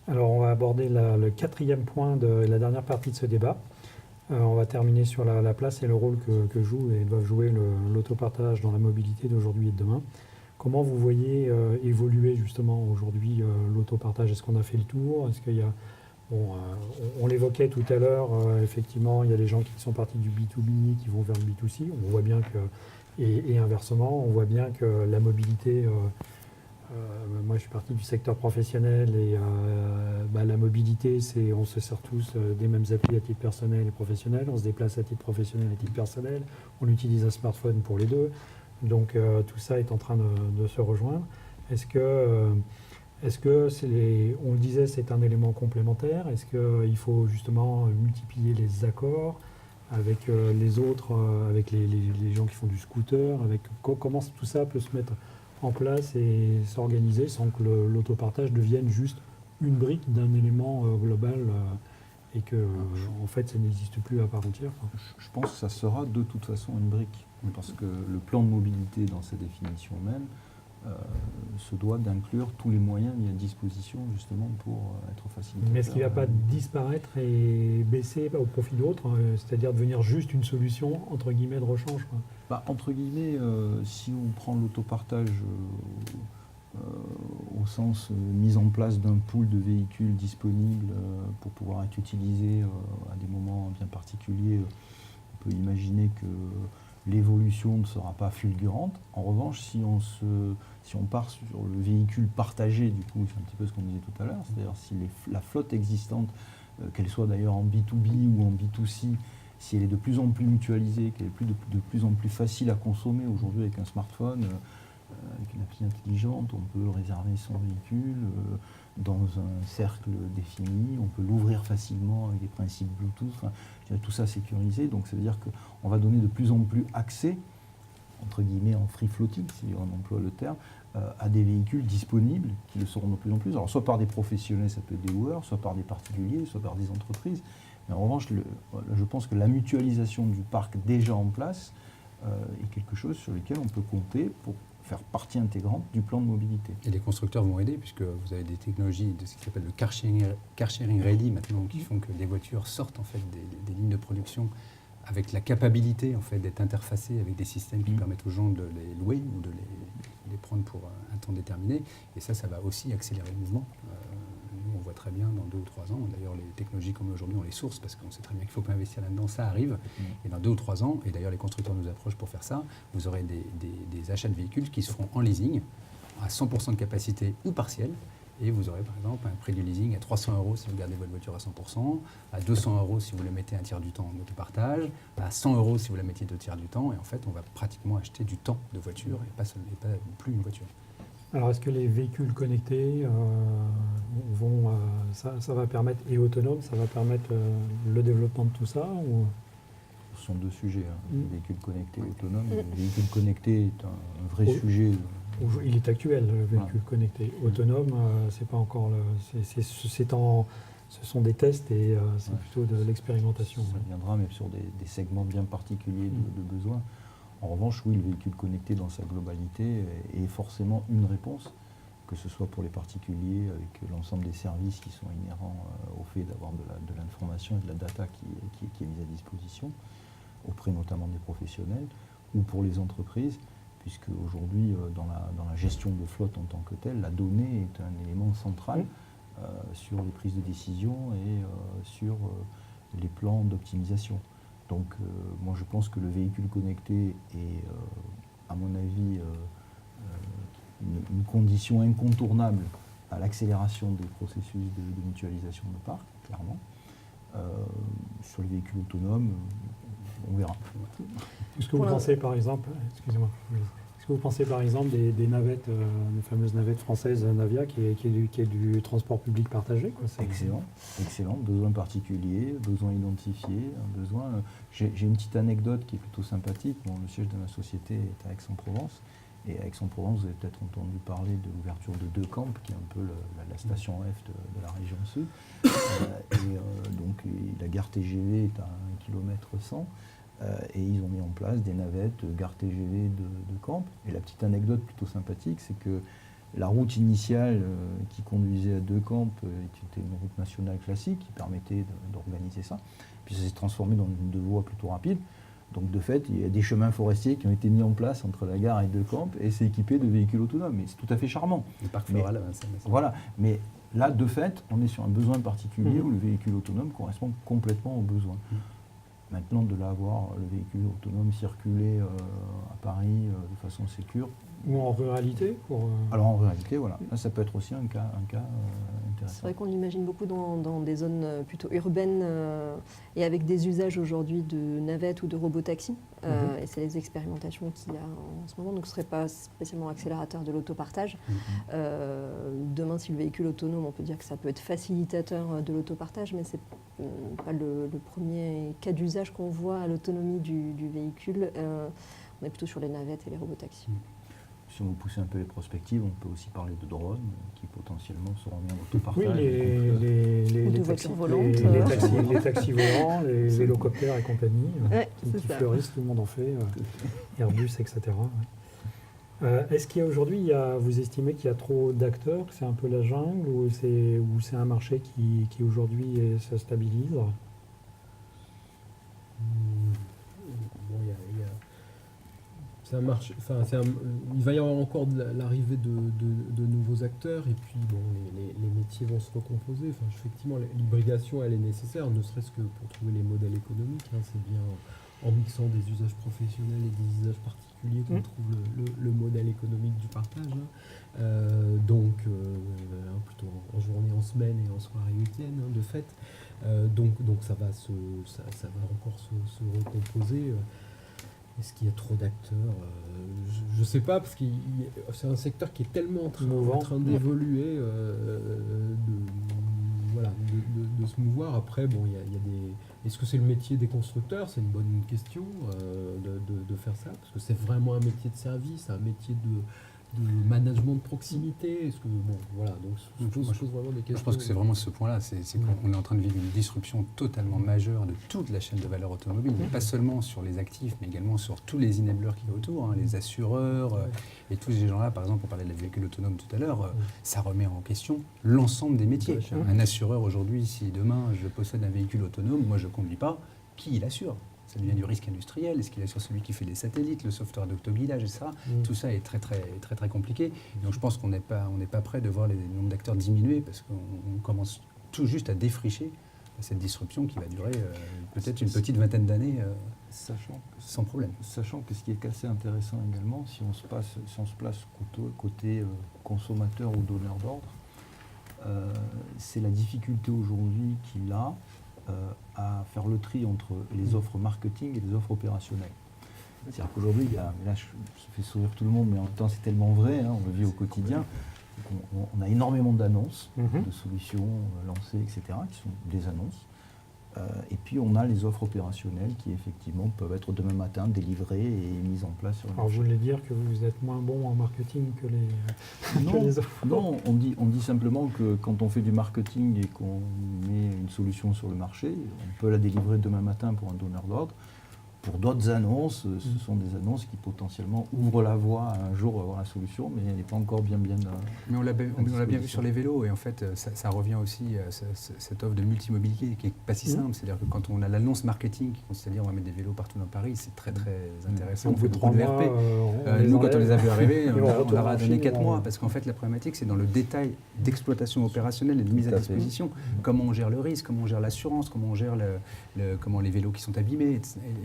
Alors, on va aborder le quatrième point de la dernière partie de ce débat. On va terminer sur la place et le rôle que joue et doivent jouer l'autopartage dans la mobilité d'aujourd'hui et de demain. Comment vous voyez évoluer justement aujourd'hui l'autopartage? Est-ce qu'on a fait le tour? Est-ce qu'il y a, on l'évoquait tout à l'heure, effectivement, il y a des gens qui sont partis du B2B, qui vont vers le B2C. On voit bien que, et inversement, on voit bien que la mobilité... moi, je suis parti du secteur professionnel et la mobilité, c'est on se sert tous des mêmes applis à titre personnel et professionnel. On se déplace à titre professionnel et à titre personnel. On utilise un smartphone pour les deux. Donc, tout ça est en train de se rejoindre. Est-ce que on le disait, c'est un élément complémentaire? Est-ce qu'il faut justement multiplier les accords avec les autres, avec les gens qui font du scooter? Comment tout ça peut se mettre en place et s'organiser sans que l'autopartage devienne juste une brique d'un élément global et que en fait ça n'existe plus à part entière. Je pense que ça sera de toute façon une brique, parce que le plan de mobilité dans sa définition même se doit d'inclure tous les moyens mis à disposition justement pour être facilitateur. Mais est-ce qu'il ne va pas disparaître et baisser au profit d'autres, c'est-à-dire devenir juste une solution entre guillemets de rechange, quoi? Entre guillemets, si on prend l'autopartage au sens mise en place d'un pool de véhicules disponibles pour pouvoir être utilisés à des moments bien particuliers, on peut imaginer que l'évolution ne sera pas fulgurante. En revanche, si on part sur le véhicule partagé, du coup, c'est un petit peu ce qu'on disait tout à l'heure, c'est-à-dire si la flotte existante, qu'elle soit d'ailleurs en B2B ou en B2C, si elle est de plus en plus mutualisée, qu'elle est de plus en plus facile à consommer aujourd'hui avec un smartphone, avec une appli intelligente, on peut réserver son véhicule dans un cercle défini, on peut l'ouvrir facilement avec des principes Bluetooth, tout ça sécurisé, donc ça veut dire qu'on va donner de plus en plus accès, entre guillemets en free floating, si on emploie le terme, à des véhicules disponibles qui le seront de plus en plus. Alors soit par des professionnels, ça peut être des loueurs, soit par des particuliers, soit par des entreprises. Mais en revanche, je pense que la mutualisation du parc déjà en place est quelque chose sur lequel on peut compter pour faire partie intégrante du plan de mobilité. Et les constructeurs vont aider, puisque vous avez des technologies de ce qui s'appelle le car sharing ready maintenant, qui font que des voitures sortent en fait des lignes de production avec la capacité en fait d'être interfacées avec des systèmes qui permettent aux gens de les louer ou de les prendre pour un temps déterminé. Et ça va aussi accélérer le mouvement. Nous, on voit très bien dans 2 ou 3 ans, d'ailleurs les technologies comme aujourd'hui, on les source parce qu'on sait très bien qu'il ne faut pas investir là-dedans, ça arrive. Et dans 2 ou 3 ans, et d'ailleurs les constructeurs nous approchent pour faire ça, vous aurez des achats de véhicules qui se feront en leasing à 100% de capacité ou partielle. Et vous aurez par exemple un prix du leasing à 300 € si vous gardez votre voiture à 100%, à 200 € si vous la mettez un tiers du temps en autopartage, à 100 € si vous la mettiez 2 tiers du temps. Et en fait, on va pratiquement acheter du temps de voiture et pas plus une voiture. Alors, est-ce que les véhicules connectés ça va permettre, et autonomes, ça va permettre le développement de tout ça ou... Ce sont 2 sujets, les véhicules connectés et autonomes. Le véhicule connecté est un vrai sujet. Il est actuel, le véhicule connecté. Autonome, c'est pas encore ce sont des tests et c'est plutôt de l'expérimentation. Ça viendra, mais sur des segments bien particuliers de besoins. En revanche, oui, le véhicule connecté dans sa globalité est forcément une réponse, que ce soit pour les particuliers, avec l'ensemble des services qui sont inhérents au fait d'avoir de l'information et de la data qui est mise à disposition, auprès notamment des professionnels, ou pour les entreprises, puisque aujourd'hui, dans la gestion de flotte en tant que telle, la donnée est un élément central sur les prises de décision et sur les plans d'optimisation. Donc, moi, je pense que le véhicule connecté est, à mon avis, une condition incontournable à l'accélération des processus de mutualisation de parc, clairement. Sur les véhicules autonomes, on verra. Est-ce que vous pensez, par exemple, des navettes, les fameuses navettes françaises Navia, qui est du transport public partagé, quoi, Excellent. Besoin particulier, besoin identifié, besoin. J'ai une petite anecdote qui est plutôt sympathique. Le siège de ma société est à Aix-en-Provence. Et à Aix-en-Provence, vous avez peut-être entendu parler de l'ouverture de Decamp, qui est un peu la station F de la région sud. Donc la gare TGV est à 1,1 km. Et ils ont mis en place des navettes gare TGV de Camp. Et la petite anecdote plutôt sympathique, c'est que la route initiale qui conduisait à Deux Camps était une route nationale classique qui permettait d'organiser ça. Puis ça s'est transformé dans une deux voies plutôt rapide. Donc de fait, il y a des chemins forestiers qui ont été mis en place entre la gare et Deux Camps et c'est équipé de véhicules autonomes. Et c'est tout à fait charmant. Le parc floral, ça. Voilà. Mais là, de fait, on est sur un besoin particulier où le véhicule autonome correspond complètement aux besoins. Maintenant, de là voir le véhicule autonome circuler à Paris de façon sécure. Ou en ruralité Alors en réalité, voilà. Là, ça peut être aussi un cas intéressant. C'est vrai qu'on l'imagine beaucoup dans des zones plutôt urbaines et avec des usages aujourd'hui de navettes ou de robotaxi. Et c'est les expérimentations qu'il y a en ce moment. Donc ce ne serait pas spécialement accélérateur de l'autopartage. Demain, si le véhicule autonome, on peut dire que ça peut être facilitateur de l'autopartage, mais ce n'est pas le premier cas d'usage qu'on voit à l'autonomie du véhicule. On est plutôt sur les navettes et les robotaxis. Si on veut pousser un peu les perspectives, on peut aussi parler de drones qui potentiellement seront mis en autopartage. Oui, les voitures volantes. Les taxis volants, les vélocoptères et compagnie, qui fleurissent, tout le monde en fait, Airbus, etc. Est-ce qu'il y a aujourd'hui, vous estimez qu'il y a trop d'acteurs, que c'est un peu la jungle, ou c'est un marché qui aujourd'hui se stabilise? C'est un marché, il va y avoir encore l'arrivée de nouveaux acteurs et puis bon, les métiers vont se recomposer. Effectivement, l'hybridation elle est nécessaire, ne serait-ce que pour trouver les modèles économiques. C'est bien en mixant des usages professionnels et des usages particuliers qu'on trouve le modèle économique du partage. Plutôt en journée, en semaine et en soirée week-end de fait. Donc ça va encore se recomposer. Est-ce qu'il y a trop d'acteurs? Je ne sais pas, parce que c'est un secteur qui est tellement en train d'évoluer, de se mouvoir. Après, bon, il y a des... Est-ce que c'est le métier des constructeurs? C'est une bonne question de faire ça, parce que c'est vraiment un métier de service, un métier de management de proximité. Est-ce que donc je pose vraiment des questions. Je pense que c'est vraiment ce point-là, c'est qu'on est en train de vivre une disruption totalement majeure de toute la chaîne de valeur automobile, mais pas seulement sur les actifs, mais également sur tous les enablers qui y a autour, les assureurs et tous ces gens-là. Par exemple, on parlait de la véhicule autonome tout à l'heure, ça remet en question l'ensemble des métiers. Un assureur aujourd'hui, si demain je possède un véhicule autonome, moi je ne conduis pas, qui il assure? Ça devient du risque industriel. Est-ce qu'il assure celui qui fait les satellites, le software d'autoguidage, etc. Tout ça est très, très, très, très compliqué. Donc je pense qu'on n'est pas prêt de voir les nombres d'acteurs diminuer parce qu'on commence tout juste à défricher cette disruption qui va durer peut-être une petite vingtaine d'années sans problème. Sachant que ce qui est assez intéressant également, si on se place côté consommateur ou donneur d'ordre, c'est la difficulté aujourd'hui qu'il a à faire le tri entre les offres marketing et les offres opérationnelles. C'est-à-dire qu'aujourd'hui, là je fais sourire tout le monde, mais en même temps c'est tellement vrai, on le vit au quotidien. On a énormément d'annonces, de solutions lancées, etc., qui sont des annonces. Et puis on a les offres opérationnelles qui effectivement peuvent être demain matin délivrées et mises en place sur le marché. Alors vous voulez dire que vous êtes moins bon en marketing que les offres? Non, on dit simplement que quand on fait du marketing et qu'on met une solution sur le marché, on peut la délivrer demain matin pour un donneur d'ordre. Pour d'autres annonces, ce sont des annonces qui potentiellement ouvrent la voie à un jour avoir la solution, mais elle n'est pas encore bien. Mais on l'a bien vu sur les vélos, et en fait, ça revient aussi à cette offre de multimobilité qui n'est pas si simple. C'est-à-dire que quand on a l'annonce marketing, c'est-à-dire on va mettre des vélos partout dans Paris, c'est très très intéressant. On fait beaucoup de VRP. Nous, quand on les a vu arriver, on leur a donné 4 mois, parce qu'en fait, la problématique, c'est dans le détail d'exploitation opérationnelle et de mise à disposition. Comment on gère le risque, comment on gère l'assurance, comment on gère comment les vélos qui sont abîmés.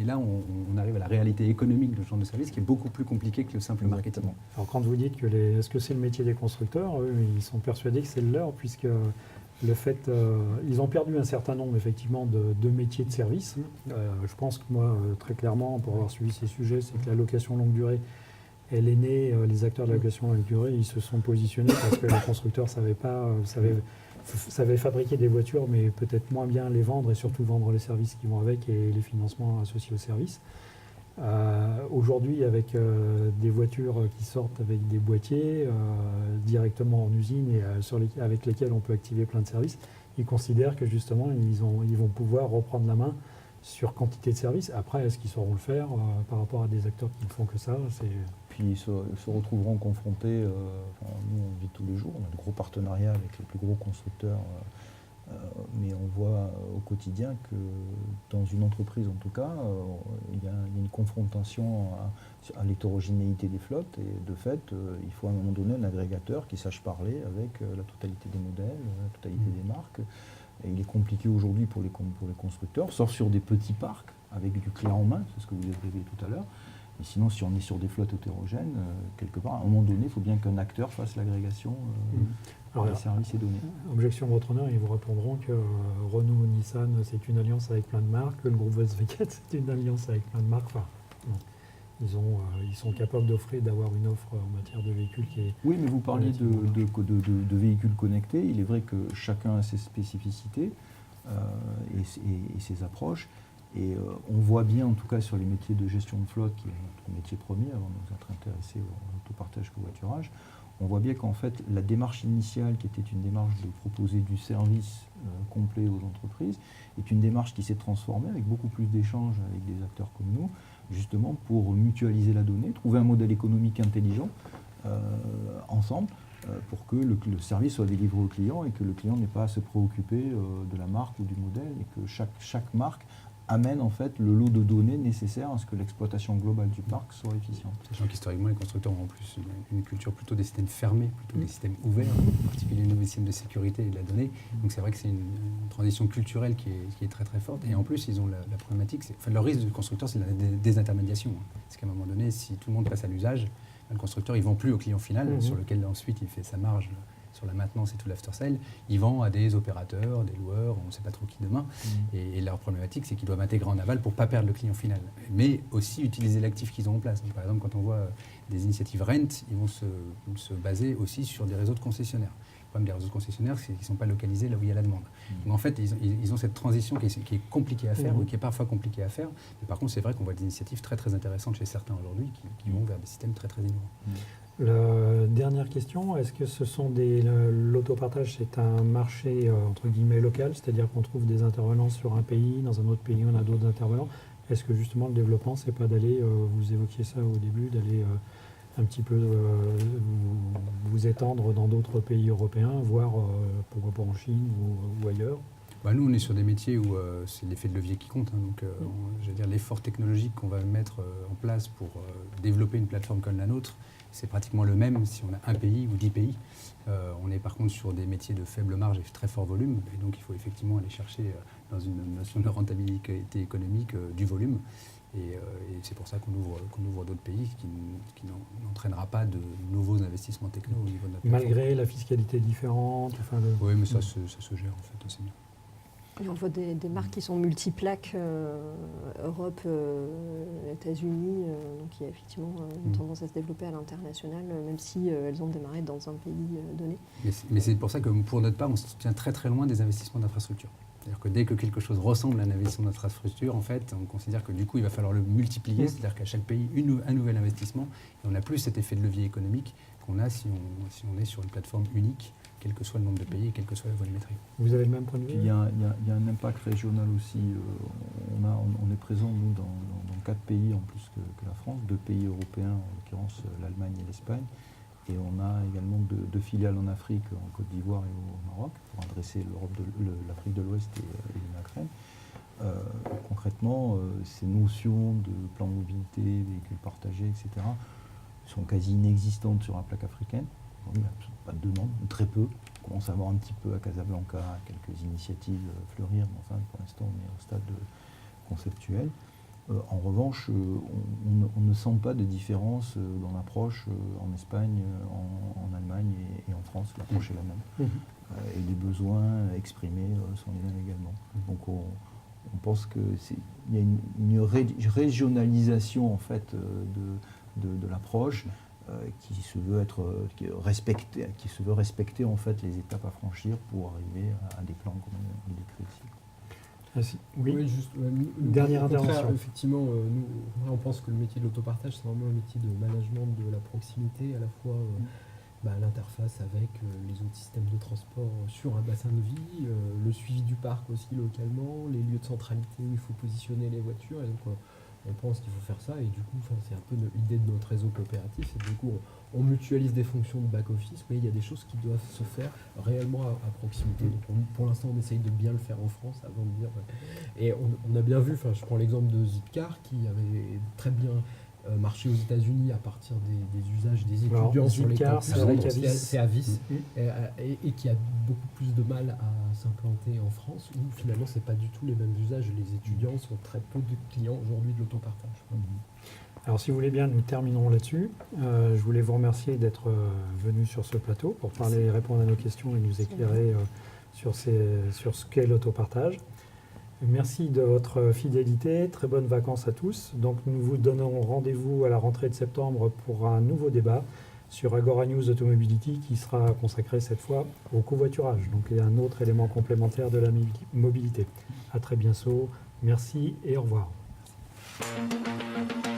Et là, on arrive à la réalité économique de ce genre de service qui est beaucoup plus compliqué que le simple marketing. Alors quand vous dites que est-ce que c'est le métier des constructeurs, eux, ils sont persuadés que c'est le leur, puisque le fait, ils ont perdu un certain nombre effectivement de métiers de service. Je pense que moi, très clairement, pour avoir suivi ces sujets, c'est que la location longue durée, elle est née, les acteurs de la location longue durée, ils se sont positionnés parce que les constructeurs savaient fabriquer des voitures, mais peut-être moins bien les vendre et surtout vendre les services qui vont avec et les financements associés aux services. Aujourd'hui, avec des voitures qui sortent avec des boîtiers directement en usine et avec lesquels on peut activer plein de services, ils considèrent que justement, ils vont pouvoir reprendre la main sur quantité de services. Après, est-ce qu'ils sauront le faire par rapport à des acteurs qui ne font que ça? Puis ils se retrouveront confrontés, nous on vit tous les jours, on a de gros partenariats avec les plus gros constructeurs, mais on voit au quotidien que dans une entreprise en tout cas, il y a une confrontation à l'hétérogénéité des flottes et de fait, il faut à un moment donné un agrégateur qui sache parler avec la totalité des modèles, la totalité des marques. Et il est compliqué aujourd'hui pour les constructeurs, sauf sur des petits parcs avec du client en main, c'est ce que vous évoquiez tout à l'heure. Et sinon, si on est sur des flottes hétérogènes, quelque part, à un moment donné, il faut bien qu'un acteur fasse l'agrégation des services et données. Objection de votre honneur, ils vous répondront que Renault, Nissan, c'est une alliance avec plein de marques, que le groupe Volkswagen, c'est une alliance avec plein de marques. Enfin, bon. Ils sont capables d'avoir une offre en matière de véhicules qui est... Oui, mais vous parliez de véhicules connectés. Il est vrai que chacun a ses spécificités et ses approches. Et on voit bien, en tout cas sur les métiers de gestion de flotte, qui est notre métier premier avant de nous être intéressés au autopartage covoiturage, on voit bien qu'en fait la démarche initiale, qui était une démarche de proposer du service complet aux entreprises, est une démarche qui s'est transformée avec beaucoup plus d'échanges avec des acteurs comme nous, justement pour mutualiser la donnée, trouver un modèle économique intelligent ensemble, pour que le service soit délivré au client et que le client n'ait pas à se préoccuper de la marque ou du modèle, et que chaque marque amène en fait le lot de données nécessaire à ce que l'exploitation globale du parc soit efficiente. Sachant qu'historiquement, les constructeurs ont en plus une culture plutôt des systèmes fermés, plutôt des systèmes ouverts, en particulier les nouveaux systèmes de sécurité et de la donnée. Donc c'est vrai que c'est une transition culturelle qui est très très forte. Et en plus, ils ont la problématique, leur risque de constructeur, c'est la désintermédiation. Parce qu'à un moment donné, si tout le monde passe à l'usage, le constructeur, il ne vend plus au client final, sur lequel ensuite il fait sa marge sur la maintenance et tout l'after-sale. Ils vendent à des opérateurs, des loueurs, on ne sait pas trop qui demain. Et leur problématique, c'est qu'ils doivent intégrer en aval pour ne pas perdre le client final. Mais aussi utiliser l'actif qu'ils ont en place. Donc, par exemple, quand on voit des initiatives Rent, ils vont se baser aussi sur des réseaux de concessionnaires. Le problème des réseaux de concessionnaires, c'est qu'ils ne sont pas localisés là où il y a la demande. Donc en fait, ils ont cette transition qui est compliquée à faire, ou qui est parfois compliquée à faire. Mais par contre, c'est vrai qu'on voit des initiatives très très intéressantes chez certains aujourd'hui qui vont vers des systèmes très très innovants. La dernière question, est-ce que l'autopartage, c'est un marché entre guillemets local, c'est-à-dire qu'on trouve des intervenants sur un pays, dans un autre pays on a d'autres intervenants? Est-ce que justement le développement, c'est pas d'aller, vous évoquiez ça au début, d'aller un petit peu vous étendre dans d'autres pays européens, voire pourquoi pas en Chine ou ailleurs? Nous, on est sur des métiers où c'est l'effet de levier qui compte. Donc, je veux dire, l'effort technologique qu'on va mettre en place pour développer une plateforme comme la nôtre, c'est pratiquement le même si on a un pays ou 10 pays. On est par contre sur des métiers de faible marge et très fort volume. Et donc, il faut effectivement aller chercher, dans une notion de rentabilité économique, du volume. Et c'est pour ça qu'on ouvre d'autres pays qui n'entraînera pas de nouveaux investissements techno au niveau de notre plateforme. Malgré la fiscalité différente. Oui, mais ça se gère en fait assez bien. Et on voit des marques qui sont multiplaques, Europe, États-Unis, donc il y a effectivement une tendance à se développer à l'international, même si elles ont démarré dans un pays donné. Mais c'est pour ça que pour notre part, on se tient très très loin des investissements d'infrastructure. C'est-à-dire que dès que quelque chose ressemble à un investissement d'infrastructure, en fait, on considère que du coup, il va falloir le multiplier, c'est-à-dire qu'à chaque pays, un nouvel investissement, et on n'a plus cet effet de levier économique qu'on a si on est sur une plateforme unique, quel que soit le nombre de pays et quelle que soit la volumétrie. Vous avez le même point de vue? Il y a un impact régional aussi. On est présent, nous, dans 4 pays en plus que la France, 2 pays européens, en l'occurrence l'Allemagne et l'Espagne. Et on a également 2 filiales en Afrique, en Côte d'Ivoire et au Maroc, pour adresser l'Afrique de l'Ouest et le Maghreb. Concrètement, ces notions de plan de mobilité, véhicules partagés, etc., sont quasi inexistantes sur la plaque africaine. Il n'y a pas de demande, très peu. On commence à voir un petit peu à Casablanca, quelques initiatives fleurir, mais enfin, pour l'instant, on est au stade conceptuel. En revanche, on ne sent pas de différence dans l'approche en Espagne, en Allemagne et en France. L'approche est la même. Et les besoins exprimés sont les mêmes également. Donc on pense qu'il y a une régionalisation en fait, de l'approche qui se veut respecter en fait les étapes à franchir pour arriver à des plans comme on le décrit ici. Merci. Oui, juste, dernière intervention. Effectivement, nous, on pense que le métier de l'autopartage, c'est vraiment un métier de management de la proximité, à la fois l'interface avec les autres systèmes de transport sur un bassin de vie, le suivi du parc aussi localement, les lieux de centralité où il faut positionner les voitures. Et donc, on pense qu'il faut faire ça. Et du coup, c'est un peu l'idée de notre réseau coopératif. C'est du coup, on mutualise des fonctions de back-office, mais il y a des choses qui doivent se faire réellement à proximité. Donc, pour l'instant, on essaye de bien le faire en France avant de dire. Et on a bien vu, je prends l'exemple de Zipcar qui avait très bien marché aux États-Unis à partir des usages des étudiants Alors, sur les Zipcar, campus. c'est avec Avis. C'est Avis, et qui a beaucoup plus de mal à s'implanter en France, où finalement, c'est pas du tout les mêmes usages. Les étudiants sont très peu de clients aujourd'hui de l'autopartage. Alors, si vous voulez bien, nous terminerons là-dessus. Je voulais vous remercier d'être venu sur ce plateau pour parler, répondre à nos questions et nous éclairer sur ce qu'est l'autopartage. Merci de votre fidélité. Très bonnes vacances à tous. Donc, nous vous donnons rendez-vous à la rentrée de septembre pour un nouveau débat sur Agora News Automobility qui sera consacré cette fois au covoiturage. Donc, il y a un autre élément complémentaire de la mobilité. À très bientôt. Merci et au revoir. Merci.